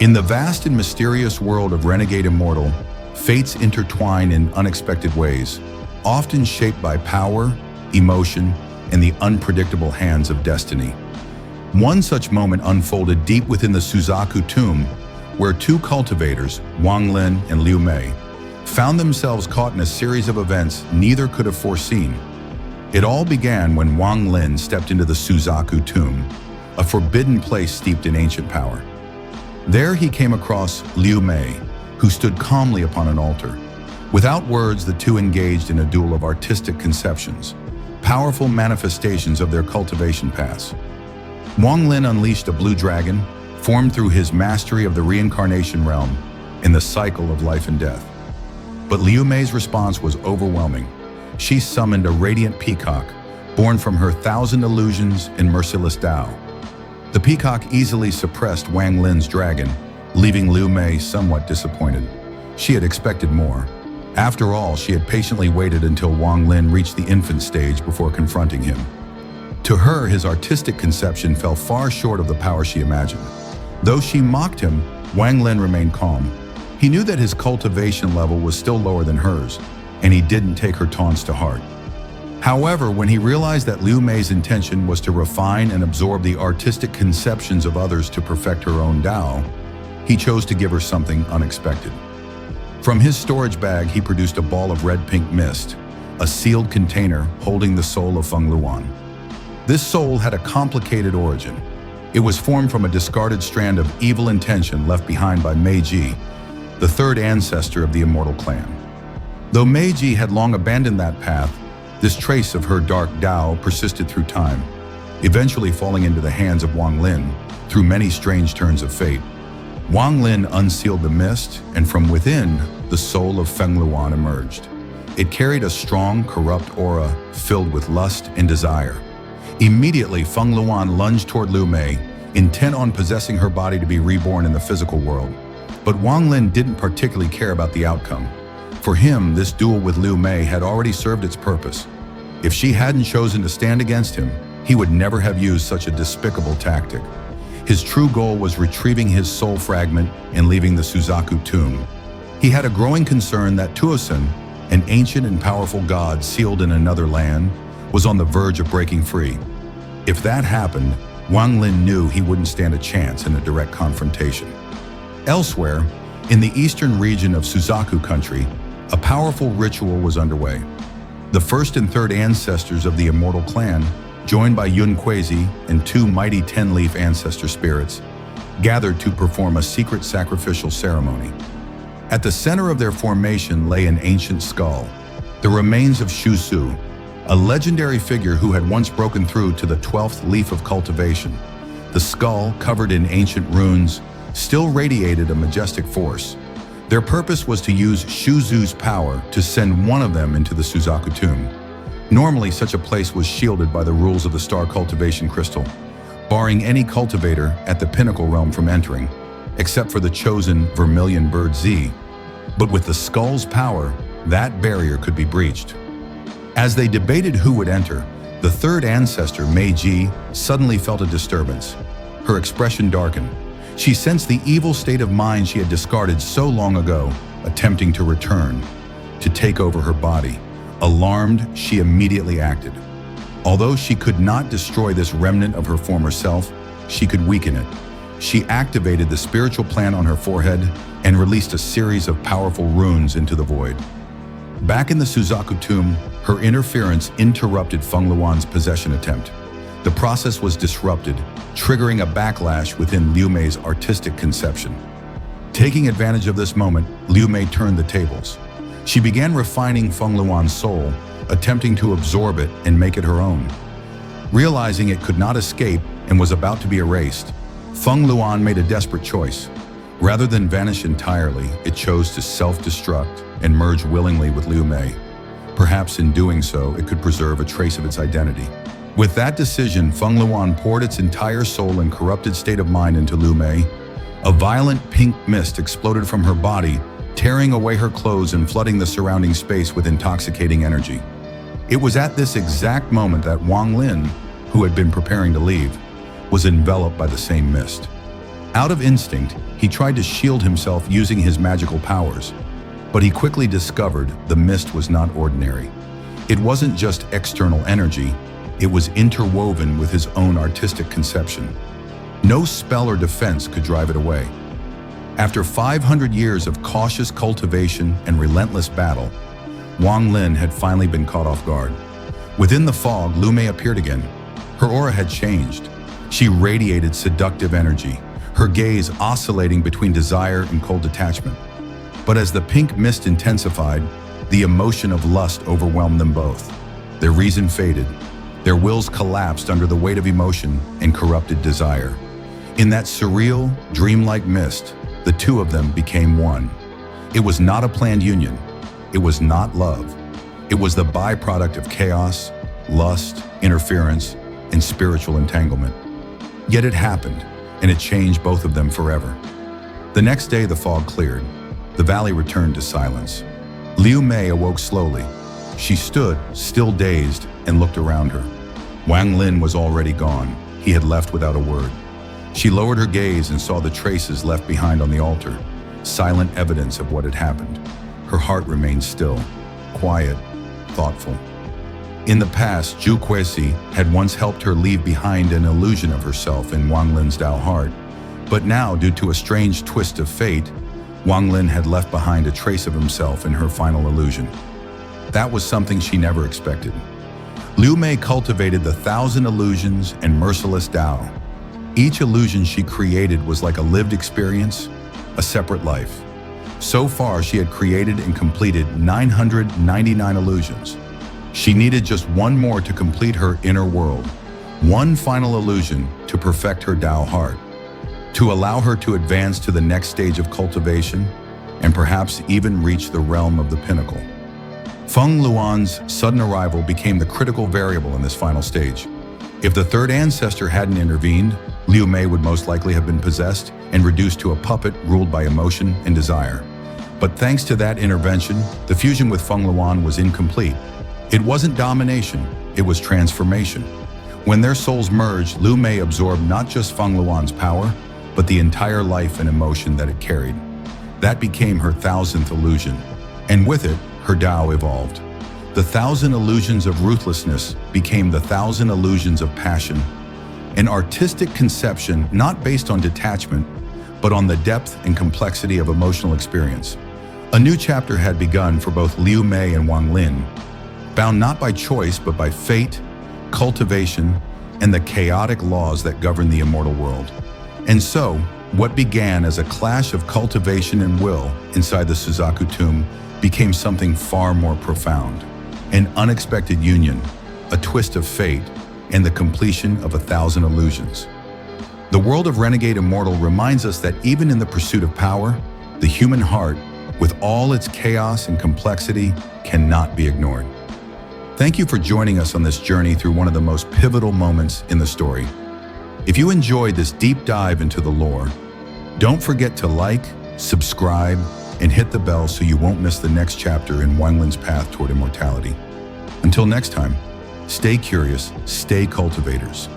In the vast and mysterious world of Renegade Immortal, fates intertwine in unexpected ways, often shaped by power, emotion, and the unpredictable hands of destiny. One such moment unfolded deep within the Suzaku Tomb, where two cultivators, Wang Lin and Liu Mei, found themselves caught in a series of events neither could have foreseen. It all began when Wang Lin stepped into the Suzaku Tomb, a forbidden place steeped in ancient power. There he came across Liu Mei, who stood calmly upon an altar. Without words, the two engaged in a duel of artistic conceptions, powerful manifestations of their cultivation paths. Wang Lin unleashed a blue dragon, formed through his mastery of the reincarnation realm in the cycle of life and death. But Liu Mei's response was overwhelming. She summoned a radiant peacock, born from her 1,000 illusions and merciless Tao. The peacock easily suppressed Wang Lin's dragon, leaving Liu Mei somewhat disappointed. She had expected more. After all, she had patiently waited until Wang Lin reached the infant stage before confronting him. To her, his artistic conception fell far short of the power she imagined. Though she mocked him, Wang Lin remained calm. He knew that his cultivation level was still lower than hers, and he didn't take her taunts to heart. However, when he realized that Liu Mei's intention was to refine and absorb the artistic conceptions of others to perfect her own Tao, he chose to give her something unexpected. From his storage bag, he produced a ball of red-pink mist, a sealed container holding the soul of Feng Luan. This soul had a complicated origin. It was formed from a discarded strand of evil intention left behind by Meiji, the third ancestor of the Immortal clan. Though Meiji had long abandoned that path, this trace of her dark Tao persisted through time, eventually falling into the hands of Wang Lin through many strange turns of fate. Wang Lin unsealed the mist, and from within, the soul of Feng Luan emerged. It carried a strong, corrupt aura filled with lust and desire. Immediately, Feng Luan lunged toward Liu Mei, intent on possessing her body to be reborn in the physical world. But Wang Lin didn't particularly care about the outcome. For him, this duel with Liu Mei had already served its purpose. If she hadn't chosen to stand against him, he would never have used such a despicable tactic. His true goal was retrieving his soul fragment and leaving the Suzaku Tomb. He had a growing concern that Tuosin, an ancient and powerful god sealed in another land, was on the verge of breaking free. If that happened, Wang Lin knew he wouldn't stand a chance in a direct confrontation. Elsewhere, in the eastern region of Suzaku country, a powerful ritual was underway. The first and third ancestors of the Immortal clan, joined by Yun Kuei and two mighty 10-leaf ancestor spirits, gathered to perform a secret sacrificial ceremony. At the center of their formation lay an ancient skull, the remains of Shu Su, a legendary figure who had once broken through to the 12th leaf of cultivation. The skull, covered in ancient runes, still radiated a majestic force. Their purpose was to use Shu Su's power to send one of them into the Suzaku Tomb. Normally, such a place was shielded by the rules of the star cultivation crystal, barring any cultivator at the pinnacle realm from entering, except for the chosen vermilion bird Z. But with the skull's power, that barrier could be breached. As they debated who would enter, the third ancestor, Meiji, suddenly felt a disturbance. Her expression darkened. She sensed the evil state of mind she had discarded so long ago, attempting to return, to take over her body. Alarmed, she immediately acted. Although she could not destroy this remnant of her former self, she could weaken it. She activated the spiritual plant on her forehead and released a series of powerful runes into the void. Back in the Suzaku Tomb, her interference interrupted Feng Luan's possession attempt. The process was disrupted, triggering a backlash within Liu Mei's artistic conception. Taking advantage of this moment, Liu Mei turned the tables. She began refining Feng Luan's soul, attempting to absorb it and make it her own. Realizing it could not escape and was about to be erased, Feng Luan made a desperate choice. Rather than vanish entirely, it chose to self-destruct and merge willingly with Liu Mei. Perhaps in doing so, it could preserve a trace of its identity. With that decision, Feng Luan poured its entire soul and corrupted state of mind into Liu Mei. A violent pink mist exploded from her body, tearing away her clothes and flooding the surrounding space with intoxicating energy. It was at this exact moment that Wang Lin, who had been preparing to leave, was enveloped by the same mist. Out of instinct, he tried to shield himself using his magical powers, but he quickly discovered the mist was not ordinary. It wasn't just external energy, it was interwoven with his own artistic conception. No spell or defense could drive it away. After 500 years of cautious cultivation and relentless battle, Wang Lin had finally been caught off guard. Within the fog, Liu Mei appeared again. Her aura had changed. She radiated seductive energy, her gaze oscillating between desire and cold detachment. But as the pink mist intensified, the emotion of lust overwhelmed them both. Their reason faded. Their wills collapsed under the weight of emotion and corrupted desire. In that surreal, dreamlike mist, the two of them became one. It was not a planned union. It was not love. It was the byproduct of chaos, lust, interference, and spiritual entanglement. Yet it happened, and it changed both of them forever. The next day, the fog cleared. The valley returned to silence. Liu Mei awoke slowly. She stood, still dazed, and looked around her. Wang Lin was already gone. He had left without a word. She lowered her gaze and saw the traces left behind on the altar, silent evidence of what had happened. Her heart remained still, quiet, thoughtful. In the past, Zhu Kuesi had once helped her leave behind an illusion of herself in Wang Lin's Dao heart. But now, due to a strange twist of fate, Wang Lin had left behind a trace of himself in her final illusion. That was something she never expected. Liu Mei cultivated the 1,000 illusions and merciless Dao. Each illusion she created was like a lived experience, a separate life. So far, she had created and completed 999 illusions. She needed just one more to complete her inner world, one final illusion to perfect her Dao heart, to allow her to advance to the next stage of cultivation and perhaps even reach the realm of the pinnacle. Feng Luan's sudden arrival became the critical variable in this final stage. If the third ancestor hadn't intervened, Liu Mei would most likely have been possessed and reduced to a puppet ruled by emotion and desire. But thanks to that intervention, the fusion with Feng Luan was incomplete. It wasn't domination, it was transformation. When their souls merged, Liu Mei absorbed not just Feng Luan's power, but the entire life and emotion that it carried. That became her 1,000th illusion, and with it, her Dao evolved. The 1,000 illusions of ruthlessness became the 1,000 illusions of passion, an artistic conception not based on detachment, but on the depth and complexity of emotional experience. A new chapter had begun for both Liu Mei and Wang Lin, bound not by choice but by fate, cultivation, and the chaotic laws that govern the immortal world. And so, what began as a clash of cultivation and will inside the Suzaku Tomb became something far more profound. An unexpected union, a twist of fate, and the completion of 1,000 illusions. The world of Renegade Immortal reminds us that even in the pursuit of power, the human heart, with all its chaos and complexity, cannot be ignored. Thank you for joining us on this journey through one of the most pivotal moments in the story. If you enjoyed this deep dive into the lore, don't forget to like, subscribe, and hit the bell so you won't miss the next chapter in Wang Lin's path toward immortality. Until next time, stay curious, stay cultivators.